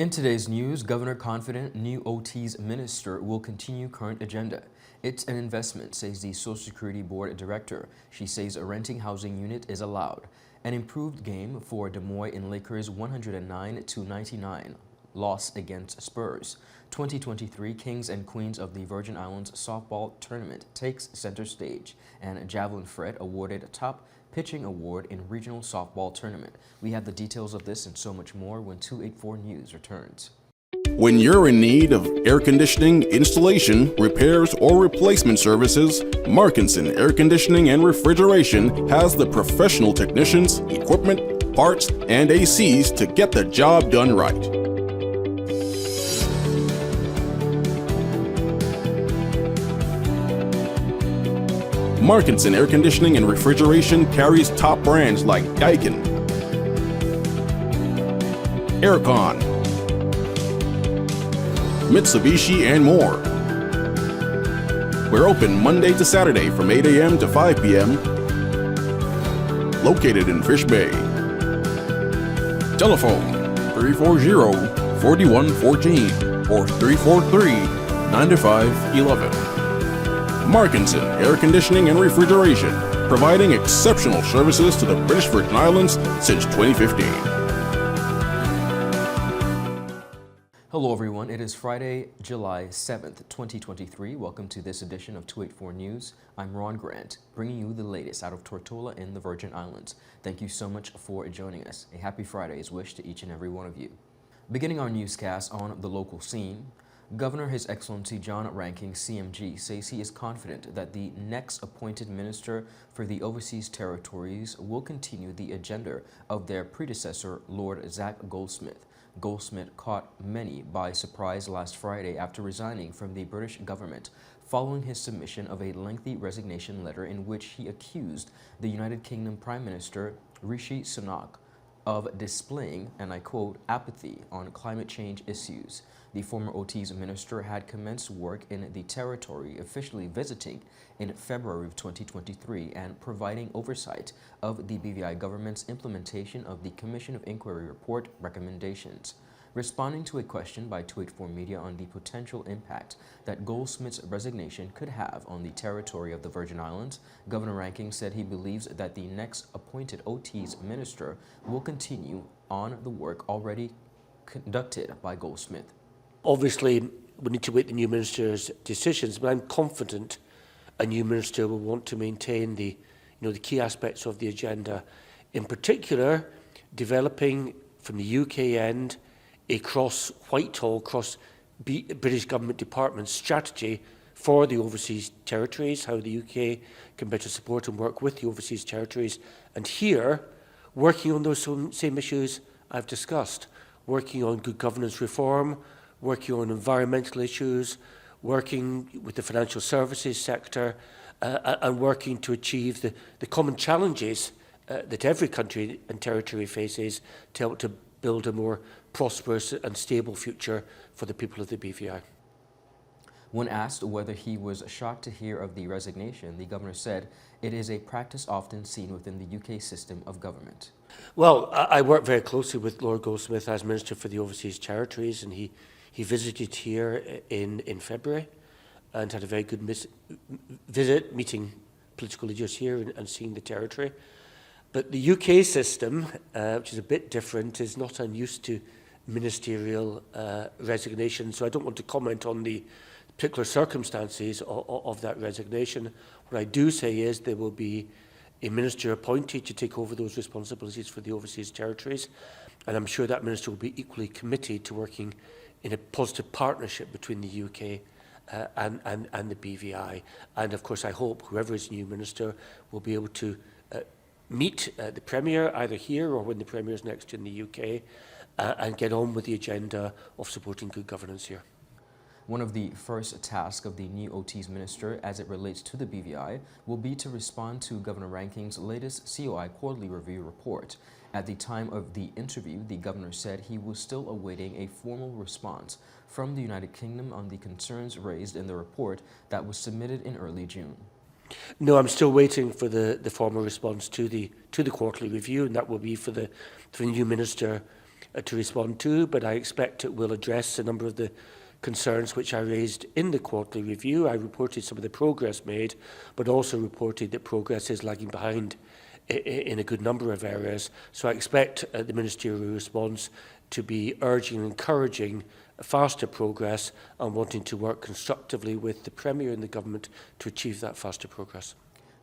In today's news, Governor confident new OT's minister will continue current agenda. It's an investment, says the Social Security Board director. She says a renting housing unit is allowed. An improved game for Des Moines in Lakers' 109-99 loss against Spurs. 2023 Kings and Queens of the Virgin Islands softball tournament takes center stage, and JAVLYN FRETT awarded top pitching award in regional softball tournament. We have the details of this and so much more when 284 News returns. When you're in need of air conditioning, installation, repairs, or replacement services, Markinson Air Conditioning and Refrigeration has the professional technicians, equipment, parts, and ACs to get the job done right. Markinson Air Conditioning and Refrigeration carries top brands like Daikin, Aircon, Mitsubishi, and more. We're open Monday to Saturday from 8 a.m. to 5 p.m. Located in Fish Bay. Telephone 340-4114 or 343-9511. Markinson Air Conditioning and Refrigeration, providing exceptional services to the British Virgin Islands since 2015. Hello everyone, it is Friday, July 7th, 2023. Welcome to this edition of 284 News. I'm Ron Grant, bringing you the latest out of Tortola in the Virgin Islands. Thank you so much for joining us. A happy Friday is wished to each and every one of you. Beginning our newscast on the local scene, Governor His Excellency John Ranking, CMG, says he is confident that the next appointed minister for the overseas territories will continue the agenda of their predecessor, Lord Zach Goldsmith. Goldsmith caught many by surprise last Friday after resigning from the British government following his submission of a lengthy resignation letter in which he accused the United Kingdom Prime Minister Rishi Sunak of displaying, and I quote, apathy on climate change issues. The former OT's minister had commenced work in the territory, officially visiting in February of 2023 and providing oversight of the BVI government's implementation of the Commission of Inquiry report recommendations. Responding to a question by 284 Media on the potential impact that Goldsmith's resignation could have on the territory of the Virgin Islands, Governor Ranking said he believes that the next appointed OT's minister will continue on the work already conducted by Goldsmith. Obviously, we need to wait the new minister's decisions, but I'm confident a new minister will want to maintain the key aspects of the agenda. In particular, developing from the UK end a cross-Whitehall, cross-British government department strategy for the overseas territories, how the UK can better support and work with the overseas territories. And here, working on those same issues I've discussed, working on good governance reform, working on environmental issues, working with the financial services sector, and working to achieve the common challenges that every country and territory faces to help to build a more prosperous and stable future for the people of the BVI. When asked whether he was shocked to hear of the resignation, the governor said it is a practice often seen within the UK system of government. Well, I work very closely with Lord Goldsmith as Minister for the Overseas Territories, and he visited here in February and had a very good visit, meeting political leaders here and seeing the territory. But the UK system, which is a bit different, is not unused to ministerial resignation, so I don't want to comment on the particular circumstances of that resignation. What I do say is there will be a minister appointed to take over those responsibilities for the overseas territories, and I'm sure that minister will be equally committed to working in a positive partnership between the UK and the BVI. And of course, I hope whoever is new minister will be able to meet the Premier either here or when the Premier is next in the UK and get on with the agenda of supporting good governance here. One of the first tasks of the new OT's minister as it relates to the BVI will be to respond to Governor Ranking's latest COI quarterly review report. At the time of the interview, the governor said he was still awaiting a formal response from the United Kingdom on the concerns raised in the report that was submitted in early June. No, I'm still waiting for the formal response to the quarterly review, and that will be for the new minister to respond to, but I expect it will address a number of the concerns which I raised in the quarterly review. I reported some of the progress made, but also reported that progress is lagging behind in a good number of areas. So I expect the ministerial response to be urging and encouraging faster progress and wanting to work constructively with the Premier and the Government to achieve that faster progress.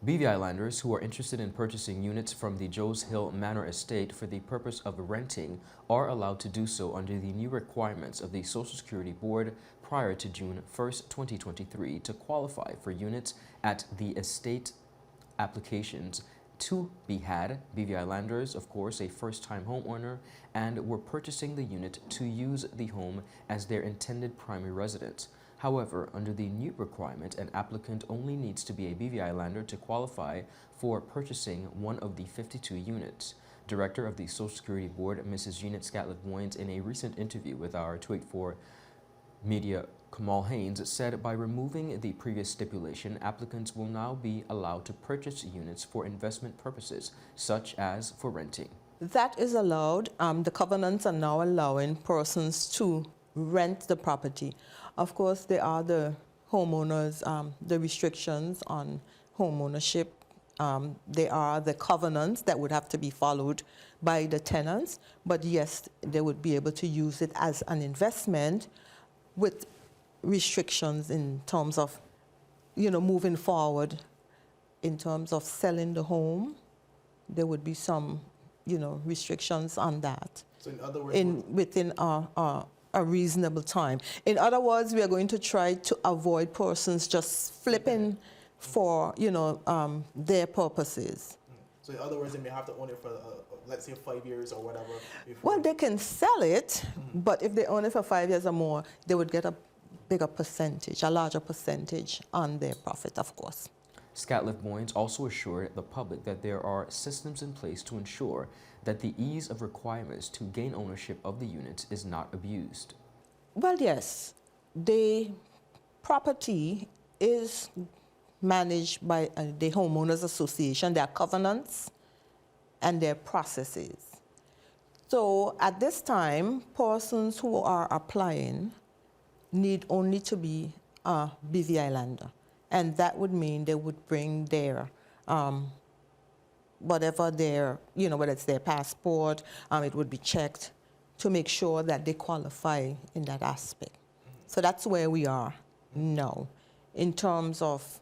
BVI landers who are interested in purchasing units from the Joes Hill Manor estate for the purpose of renting are allowed to do so under the new requirements of the Social Security Board prior to June 1st, 2023 to qualify for units at the estate. Applications to be had. BVI landers, of course, a first-time homeowner, and were purchasing the unit to use the home as their intended primary residence. However, under the new requirement, an applicant only needs to be a BVI lander to qualify for purchasing one of the 52 units. Director of the Social Security Board, Mrs. Jeanette Scatliff-Moynes, in a recent interview with our 284 Media, Kamal Haynes, said by removing the previous stipulation, applicants will now be allowed to purchase units for investment purposes, such as for renting. That is allowed. The covenants are now allowing persons to rent the property. Of course, there are the homeowners, the restrictions on home ownership. There are the covenants that would have to be followed by the tenants. But yes, they would be able to use it as an investment with restrictions in terms of, moving forward. In terms of selling the home, there would be some, restrictions on that. So in other words, within a reasonable time. In other words, we are going to try to avoid persons just flipping for, their purposes. So in other words, they may have to own it for, let's say, 5 years or whatever. Well, they can sell it, but if they own it for 5 years or more, they would get a bigger percentage, a larger percentage on their profit, of course. Scatliff-Moynes also assured the public that there are systems in place to ensure that the ease of requirements to gain ownership of the units is not abused. Well, yes. The property is managed by the Homeowners Association, their covenants and their processes. So at this time, persons who are applying need only to be a BVI lander. And that would mean they would bring their, whatever their, whether it's their passport, it would be checked to make sure that they qualify in that aspect. So that's where we are now in terms of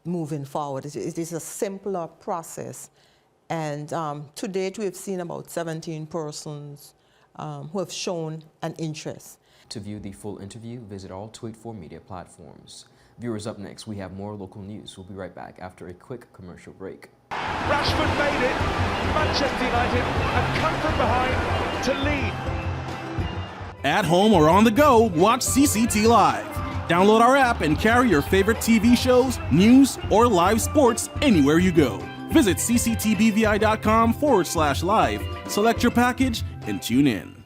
moving forward. It is a simpler process. And to date, we've seen about 17 persons who have shown an interest. To view the full interview, visit all 284 media platforms. Viewers, up next, we have more local news. We'll be right back after a quick commercial break. Rashford made it. Manchester United have come from behind to lead. At home or on the go, watch CCT Live. Download our app and carry your favorite TV shows, news, or live sports anywhere you go. Visit cctbvi.com/live, select your package, and tune in.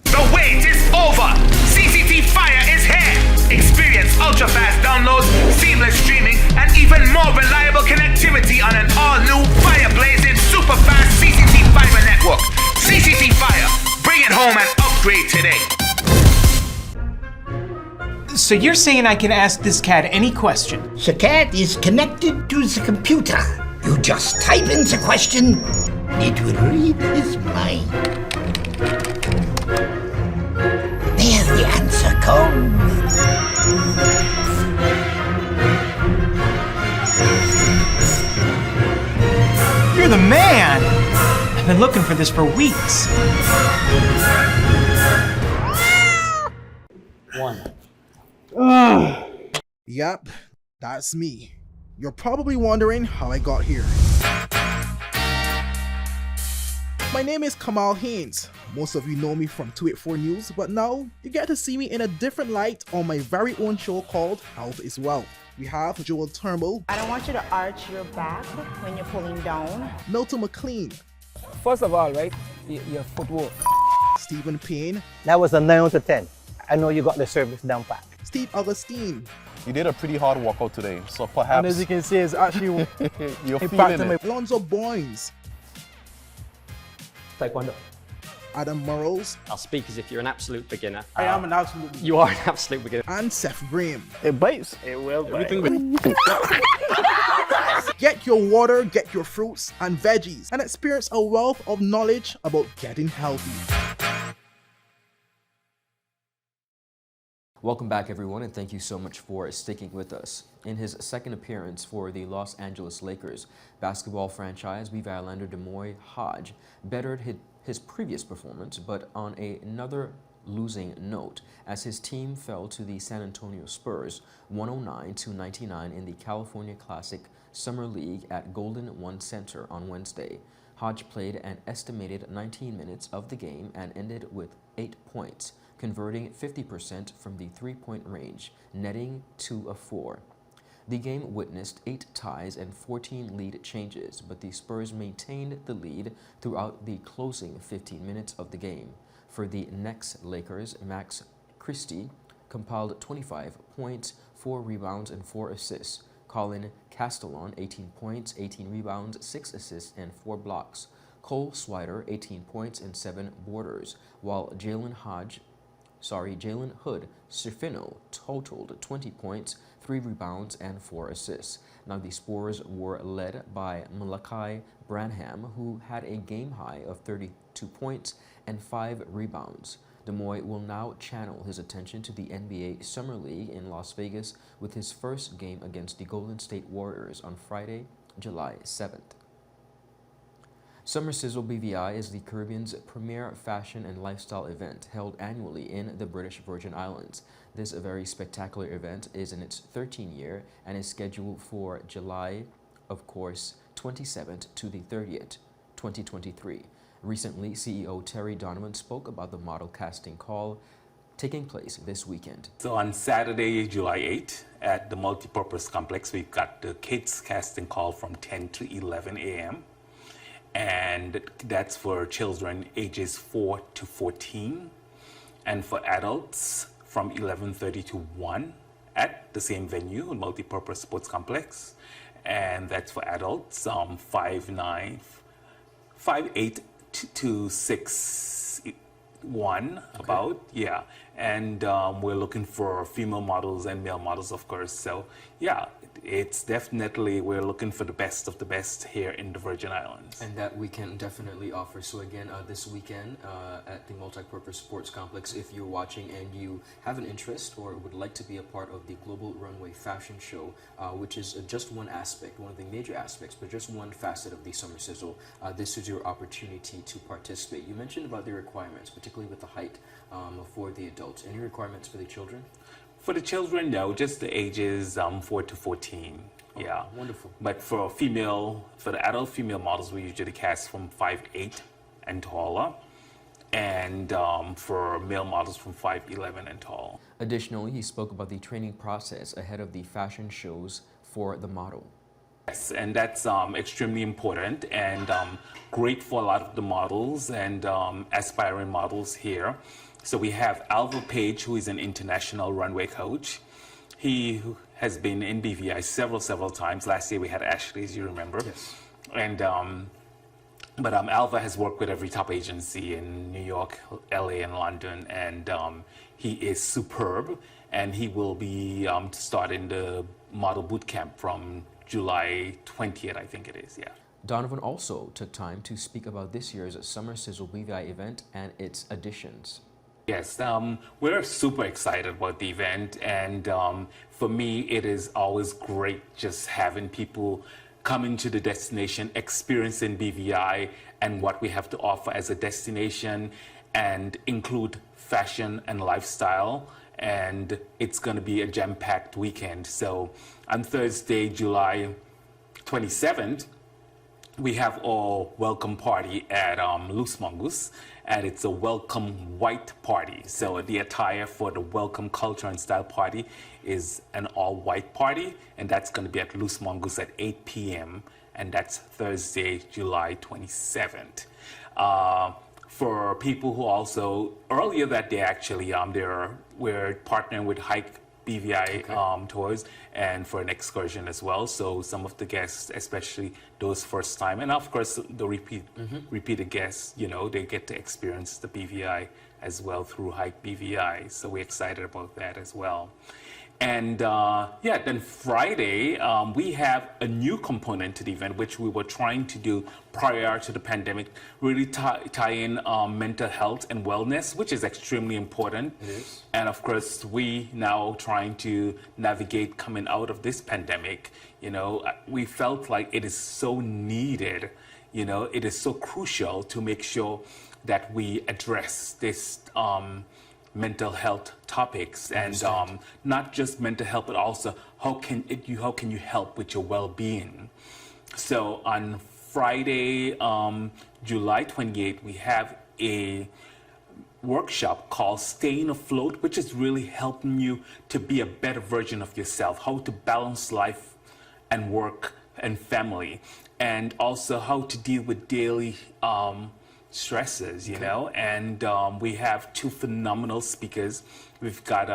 The wait is over! CCT Fire is here! Experience ultra-fast downloads, seamless streaming, and even more reliable connectivity on an all-new fire-blazing super-fast CCT Fiber network. CCT Fire, bring it home and upgrade today. So you're saying I can ask this cat any question? The cat is connected to the computer. You just type in the question, it will read his mind. There the answer comes. You're the man! I've been looking for this for weeks. Yep, that's me. You're probably wondering how I got here. My name is Kamal Haynes. Most of you know me from 284 News, but now you get to see me in a different light on my very own show called Health is Wealth. We have Joel Turnbull. I don't want you to arch your back when you're pulling down. Milton McLean. First of all, right, your footwork. Stephen Payne. That was a 9 out of 10. I know you got the service down pat. Steve Augustine. You did a pretty hard workout today, so perhaps... And as you can see, it's actually you're feeling it. Alonzo Boynes. Taekwondo. Adam Morrows. I'll speak as if you're an absolute beginner. I am an absolute beginner. You are an absolute beginner. And Seth Graham. It bites. It will bite. Get your water, get your fruits and veggies, and experience a wealth of knowledge about getting healthy. Welcome back, everyone, and thank you so much for sticking with us. In his second appearance for the Los Angeles Lakers, basketball franchise Beaver Islander Demoy Hodge bettered his previous performance, but on another losing note, as his team fell to the San Antonio Spurs 109-99 in the California Classic Summer League at Golden One Center on Wednesday. Hodge played an estimated 19 minutes of the game and ended with 8 points, converting 50% from the three-point range, netting 2 of 4. The game witnessed 8 ties and 14 lead changes, but the Spurs maintained the lead throughout the closing 15 minutes of the game. For the next Lakers, Max Christie compiled 25 points, 4 rebounds, and 4 assists. Colin Castellon, 18 points, 18 rebounds, 6 assists, and 4 blocks. Cole Swider, 18 points and 7 boarders, while Jalen Hood Sifino totaled 20 points, 3 rebounds, and 4 assists. Now, the Spurs were led by Malachi Branham, who had a game high of 32 points and 5 rebounds. Demoy will now channel his attention to the NBA Summer League in Las Vegas with his first game against the Golden State Warriors on Friday, July 7th. Summer Sizzle BVI is the Caribbean's premier fashion and lifestyle event held annually in the British Virgin Islands. This very spectacular event is in its 13th year and is scheduled for July, of course, 27th to the 30th, 2023. Recently, CEO Terry Donovan spoke about the model casting call taking place this weekend. So on Saturday, July 8th, at the Multipurpose Complex, we've got the kids casting call from 10 to 11 a.m. And that's for children ages 4 to 14. And for adults from 11:30 to 1 at the same venue, Multipurpose Sports Complex. And that's for adults 5'8" to 6'1", about, yeah. And we're looking for female models and male models, of course. So yeah, it's definitely, we're looking for the best of the best here in the Virgin Islands. And that we can definitely offer. So again, this weekend at the Multipurpose Sports Complex, if you're watching and you have an interest or would like to be a part of the Global Runway Fashion Show, which is just one aspect, one of the major aspects, but just one facet of the Summer Sizzle, this is your opportunity to participate. You mentioned about the requirements, particularly with the height for the adults. Any requirements for the children? For the children, no, just the ages 4 to 14. Yeah. Wonderful. But for the adult female models, we usually cast from 5'8" and taller. And for male models from 5'11" and tall. Additionally, he spoke about the training process ahead of the fashion shows for the model. Yes, and that's extremely important and great for a lot of the models and aspiring models here. So we have Alva Page, who is an international runway coach. He has been in BVI several times. Last year we had Ashley, as you remember. Yes. And but Alva has worked with every top agency in New York, LA, and London, and he is superb. And he will be starting the model boot camp from July 20th, I think it is, yeah. Donovan also took time to speak about this year's Summer Sizzle BVI event and its additions. Yes, we're super excited about the event, and for me, it is always great just having people come into the destination, experiencing BVI and what we have to offer as a destination, and include fashion and lifestyle. And it's going to be a jam-packed weekend. So on Thursday, July 27th, we have our welcome party at Loose Mongoose, and it's a welcome white party. So the attire for the welcome culture and style party is an all-white party, and that's going to be at Loose Mongoose at 8 p.m., and that's Thursday, July 27th. For people who also, earlier that day actually, we're partnering with Hike BVI tours and for an excursion as well. So some of the guests, especially those first time, and of course the repeated guests, you know, they get to experience the BVI as well through Hike BVI. So we're excited about that as well. And yeah, then Friday, we have a new component to the event, which we were trying to do prior to the pandemic, really tie in mental health and wellness, which is extremely important. It is. And of course, we now trying to navigate coming out of this pandemic, you know, we felt like it is so needed, you know, it is so crucial to make sure that we address this mental health topics, and not just mental health, but also how can you help with your well-being. So on Friday, July 28th, we have a workshop called Staying Afloat, which is really helping you to be a better version of yourself, how to balance life and work and family, and also how to deal with daily stresses, you know. And we have two phenomenal speakers. We've got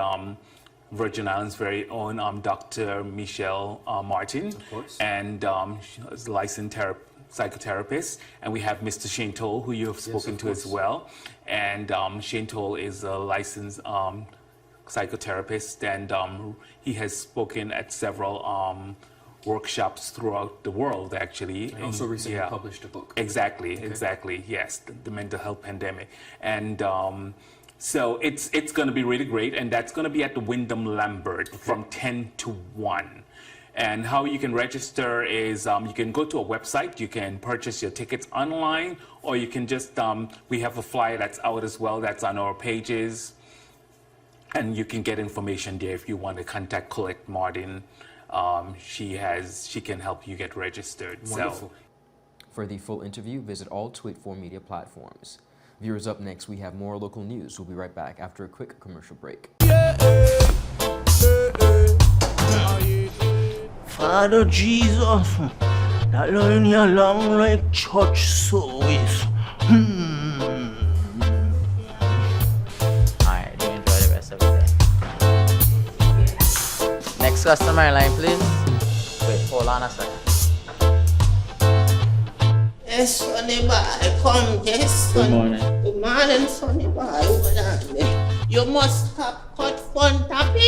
Virgin Islands' very own Dr. Michelle Martin, of course, and she's a licensed psychotherapist. And we have Mr. Shane Toll, who you have spoken to as well. And Shane Toll is a licensed psychotherapist, and he has spoken at several workshops throughout the world, actually. And also recently published a book. Exactly, yes, the mental health pandemic. And so it's going to be really great, and that's going to be at the Wyndham Lambert from 10 to 1. And how you can register is you can go to a website, you can purchase your tickets online, or you can just, we have a flyer that's out as well, that's on our pages, and you can get information there if you want to contact Colette Martin. She can help you get registered. Wonderful. For the full interview, visit all 284 media platforms. Viewers, up next, we have more local news. We'll be right back after a quick commercial break. Father Jesus, that line here long like church service. Alright, you enjoy the rest of the day. Next customer line, please. Wait, hold on a second. Yes, Sonny boy, come, yes, Good son. morning. Good morning, Sonny boy. Hold on there. You must have cut fun topic.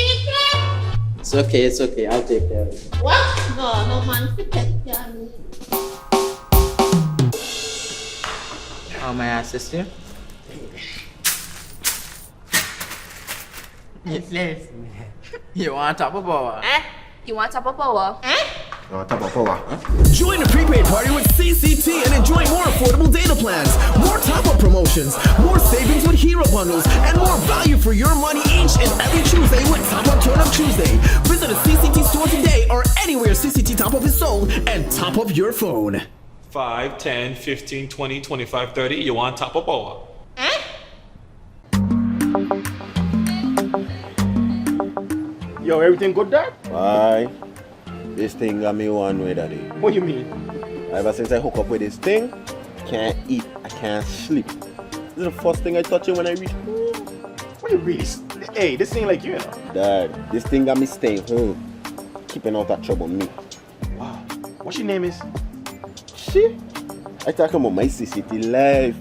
It's okay, I'll take care of it. What? No man to take care of me. How may I assist you? Yes. You want top of power? You want top of power? Join the prepaid party with CCT and enjoy more affordable data plans, more top-up promotions, more savings with hero bundles, and more value for your money each and every Tuesday with Top Up Turn Up Tuesday. Visit a CCT store today or anywhere CCT Top Up is sold and top up your phone. 5, 10, 15, 20, 25, 30. You want top of power? Yo, everything good, Dad? Aye. This thing got me one way, Daddy. What you mean? Ever since I hook up with this thing, can't eat, I can't sleep. This is the first thing I touch it when I reach home. What you reach? Hey, this thing like you know. Dad, this thing got me staying home, keeping out that trouble me. Wow. What your name is? Shit. I talking about my CCT life.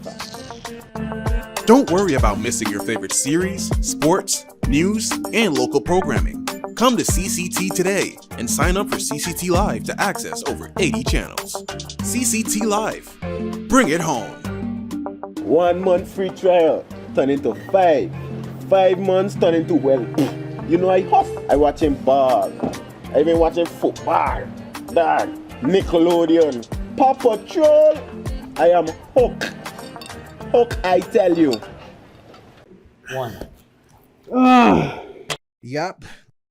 Don't worry about missing your favorite series, sports, news, and local programming. Come to CCT today and sign up for CCT Live to access over 80 channels. CCT Live. Bring it home. 1 month free trial turned into 5. 5 months turned into, well, you know I huff. I watching ball. I been watching football. Dad, Nickelodeon, Paw Patrol. I am hooked. Hook, I tell you. Yep,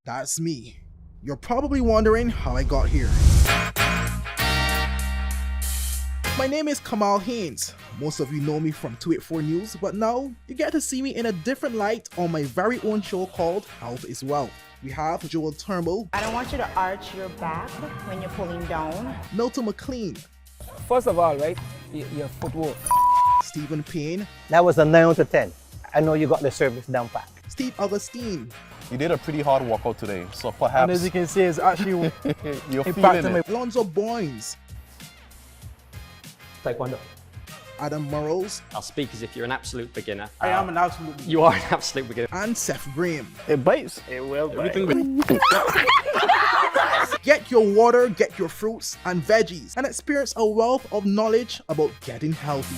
that's me. You're probably wondering how I got here. My name is Kamal Haynes. Most of you know me from 284 News, but now you get to see me in a different light on my very own show called Health is Wealth. We have Joel Turnbull. I don't want you to arch your back when you're pulling down. Milton McLean. First of all, right, your footwork. Stephen Payne. That was a 9 out of 10. I know you got the service down pat. Steve Augustine. You did a pretty hard workout today, so And perhaps as you can see, it's actually you're impacting feeling my it. Alonzo Boynes, Taekwondo. Adam Morrows, I'll speak as if you're an absolute beginner. I am an absolute You are an absolute beginner. and Seth Graham. It bites. It will bite. Get your water, get your fruits and veggies, and experience a wealth of knowledge about getting healthy.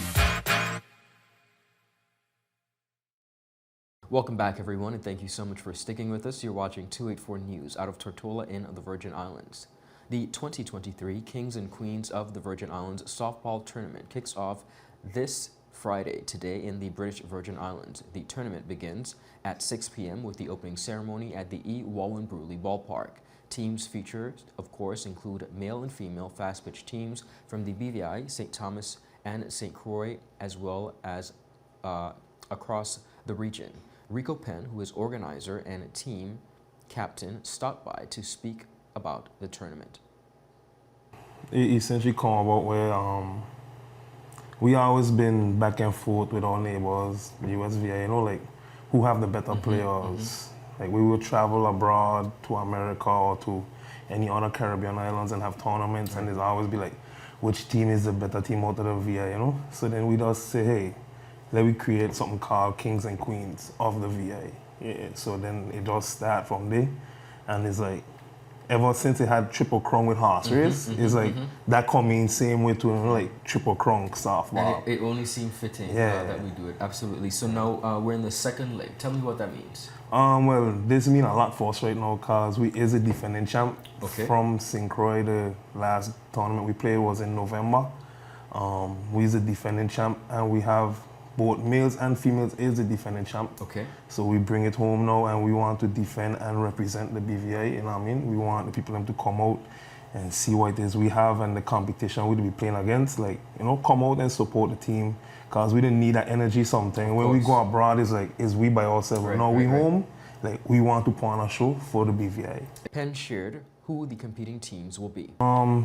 Welcome back, everyone, and thank you so much for sticking with us. You're watching 284 News out of Tortola in the Virgin Islands. The 2023 Kings and Queens of the Virgin Islands softball tournament kicks off this Friday, today, in the British Virgin Islands. The tournament begins at 6 p.m. with the opening ceremony at the E. Wallenbruley Ballpark. Teams featured, of course, include male and female fast-pitch teams from the BVI, St. Thomas, and St. Croix, as well as across the region. Rico Penn, who is organizer and team captain, stopped by to speak about the tournament. It essentially come about where we always been back and forth with our neighbors, the USVA, you know, like who have the better players. Like we would travel abroad to America or to any other Caribbean islands and have tournaments, and there's always be like, which team is the better team out of the VA, you know? So then we just say, hey, let me create something called Kings and Queens of the VA. Yeah, so then it just start from there, and it's like, ever since it had Triple Crown with horse race, it's like that coming same way to like Triple Crown softball. And it only seemed fitting that we do it, absolutely. So now we're in the second leg. Tell me what that means. Well, this means a lot for us right now because we is a defending champ from St. Croix. The last tournament we played was in November. We is a defending champ, and we have both males and females is the defending champ. Okay. So we bring it home now, and we want to defend and represent the BVI, you know what I mean? We want the people to come out and see what it is we have and the competition we'll be playing against. Like, you know, come out and support the team because we didn't need that energy sometimes. When we go abroad, it's like, is we by ourselves. Right, now we home, like we want to put on a show for the BVI. Penn shared who the competing teams will be.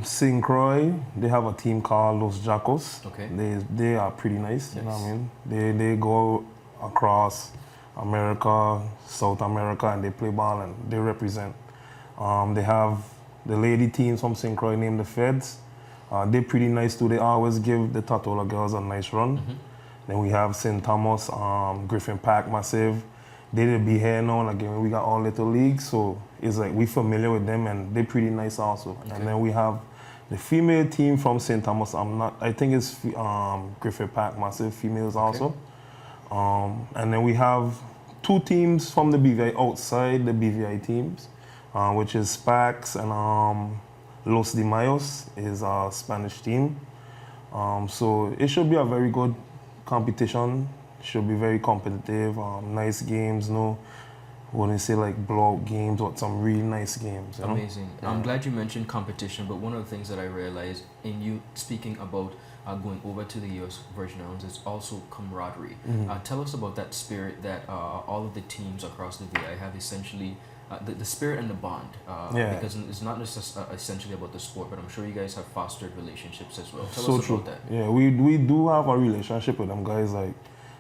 St. Croix, they have a team called Los Jacos. Okay. They are pretty nice, you know what I mean? They go across America, South America, and they play ball and they represent. They have the lady teams from St. Croix named the Feds. They're pretty nice too. They always give the Tortola girls a nice run. Then we have St. Thomas, Griffin Park Massive. They did be here now and again. We got all little leagues, so it's like we familiar with them and they're pretty nice also. And then we have the female team from St. Thomas. I think it's Griffin Park Massive females also. And then we have two teams from the BVI outside the BVI teams, which is Spax and Los de Mayos is a Spanish team. So it should be a very good competition. Should be very competitive, nice games, no, wouldn't say like blowout games, but some really nice games. You know? Amazing. Yeah. I'm glad you mentioned competition, but one of the things that I realized in you speaking about going over to the US Virgin Islands is also camaraderie. Tell us about that spirit that all of the teams across the VI have essentially, the spirit and the bond, because it's not just essentially about the sport, but I'm sure you guys have fostered relationships as well. Tell us about that. Yeah, we do have a relationship with them guys. Like,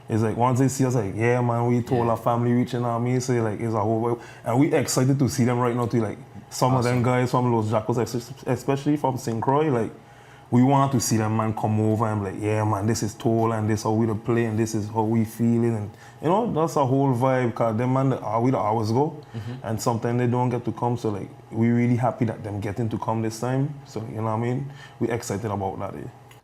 it's like once they see us, like, yeah, man, we told our family reaching out me, so like it's a whole, and we excited to see them right now too. Like some of them guys from Los Jacos, especially from St. Croix, like we want to see them man come over and be like, yeah, man, this is Toll and this is how we play and this is how we feeling, and you know that's a whole vibe. Cause them man, we the hours go, and sometimes they don't get to come. So like we really happy that them getting to come this time. So you know what I mean, we excited about that.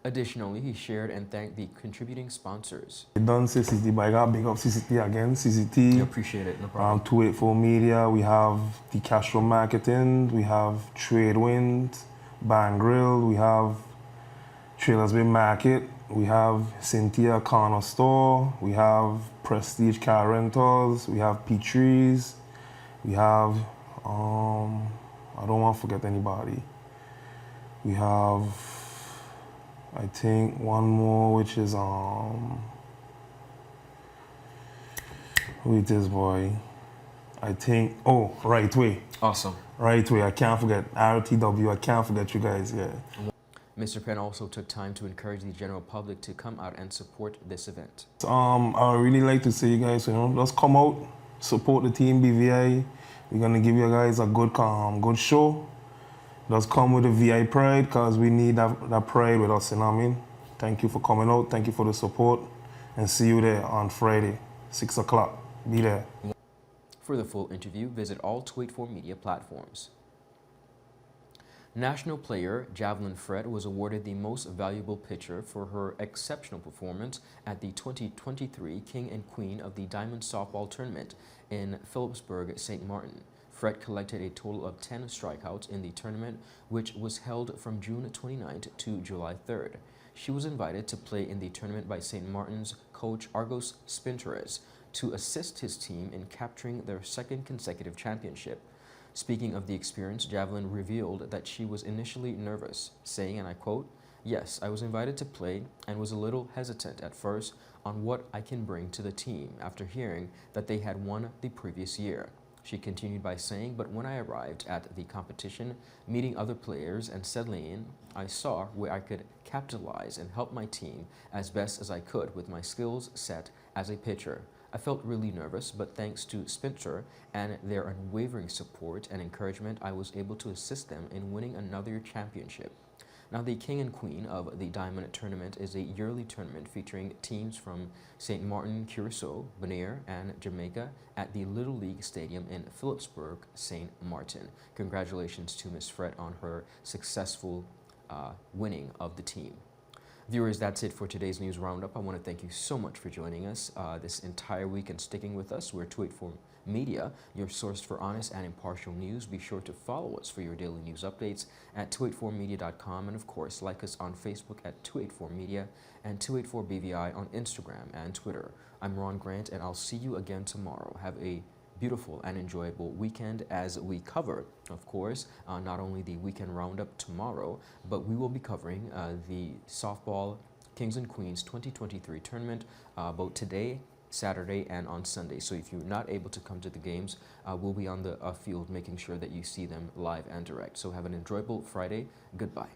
Additionally, he shared and thanked the contributing sponsors. We done CCT, but I got big up CCT again. CCT. I appreciate it, no problem. 284 Media, we have the Castro Marketing, we have Tradewind, Bang Grill, we have Trailers Bay Market, we have Cynthia Corner Store, we have Prestige Car Rentals, we have P-Trees, we have, I don't want to forget anybody. We have, I think one more, which is who it is, boy? I think Right Way. Awesome. Right Way. I can't forget RTW. I can't forget you guys. Yeah. Mr. Penn also took time to encourage the general public to come out and support this event. I would really like to say, you guys, you know, just come out, support the team BVI. We're gonna give you guys a good show. Does come with a VI pride, because we need that pride with us, you know what I mean? Thank you for coming out, thank you for the support, and see you there on Friday, 6 o'clock. Be there. For the full interview, visit all 284 media platforms. National player JAVLYN FRETT was awarded the Most Valuable Pitcher for her exceptional performance at the 2023 King and Queen of the Diamond Softball Tournament in Phillipsburg, St. Martin. FRETT collected a total of 10 strikeouts in the tournament, which was held from June 29th to July 3rd. She was invited to play in the tournament by St. Martin's coach Argos Spinteres to assist his team in capturing their second consecutive championship. Speaking of the experience, JAVLYN revealed that she was initially nervous, saying, and I quote, "Yes, I was invited to play and was a little hesitant at first on what I can bring to the team after hearing that they had won the previous year." She continued by saying, "But when I arrived at the competition, meeting other players and settling in, I saw where I could capitalize and help my team as best as I could with my skills set as a pitcher. I felt really nervous, but thanks to Spencer and their unwavering support and encouragement, I was able to assist them in winning another championship." Now, the King and Queen of the Diamond Tournament is a yearly tournament featuring teams from St. Martin, Curacao, Bonaire, and Jamaica at the Little League Stadium in Phillipsburg, St. Martin. Congratulations to Ms. FRETT on her successful winning of the team. Viewers, that's it for today's news roundup. I want to thank you so much for joining us this entire week and sticking with us. We're 284 Media, your source for honest and impartial news. Be sure to follow us for your daily news updates at 284media.com, and of course, like us on Facebook at 284media and 284BVI on Instagram and Twitter. I'm Ron Grant, and I'll see you again tomorrow. Have a beautiful and enjoyable weekend as we cover, of course, not only the weekend roundup tomorrow, but we will be covering the softball Kings and Queens 2023 tournament both today, Saturday, and on Sunday. So if you're not able to come to the games, we'll be on the field making sure that you see them live and direct. So have an enjoyable Friday. Goodbye.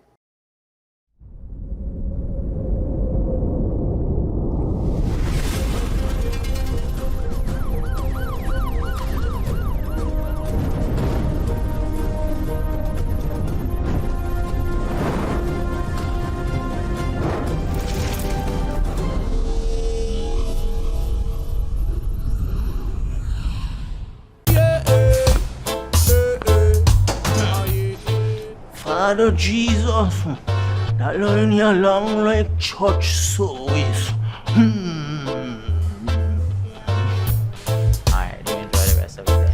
Father Jesus, that line here long like church service. Alright, you enjoy the rest of the day.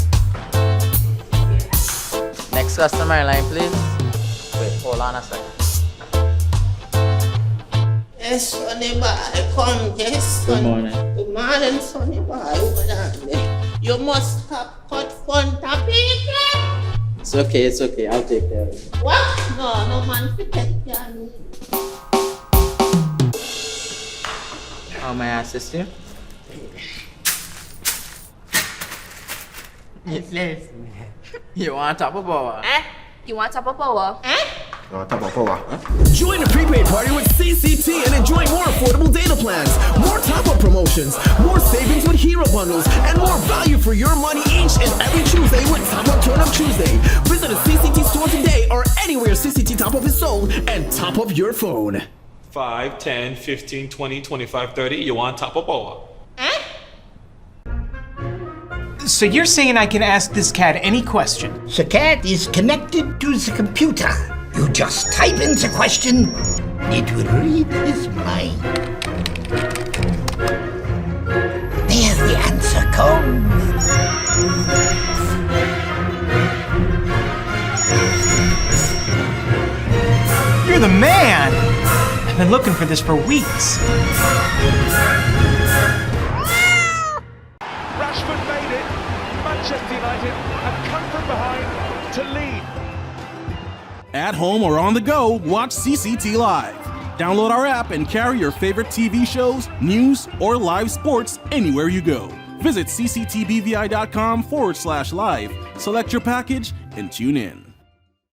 Next customer line, please. Wait, hold on a second. Yes, Sonny boy, come, yes, Sonny. Good morning. Good morning, Sonny boy. Hold on there. You must have cut fun to people. It's okay, I'll take care of it. What? No man to take care of me. How may I assist you? Yes. You want top of power? You want top of power? Join the prepaid party with CCT and enjoy more affordable data plans, more top-up promotions, more savings with hero bundles, and more value for your money each and every Tuesday with Top Up Turn Up Tuesday. Visit a CCT store today or anywhere CCT Top Up is sold and top up your phone. 5, 10, 15, 20, 25, 30. You want top of power? So you're saying I can ask this cat any question? The cat is connected to the computer. You just type in the question, it will read his mind. There the answer comes. You're the man! I've been looking for this for weeks. Rashford made it. Manchester United have come from behind to lead. At home or on the go, watch CCT Live. Download our app and carry your favorite TV shows, news, or live sports anywhere you go. Visit cctbvi.com/live, select your package, and tune in.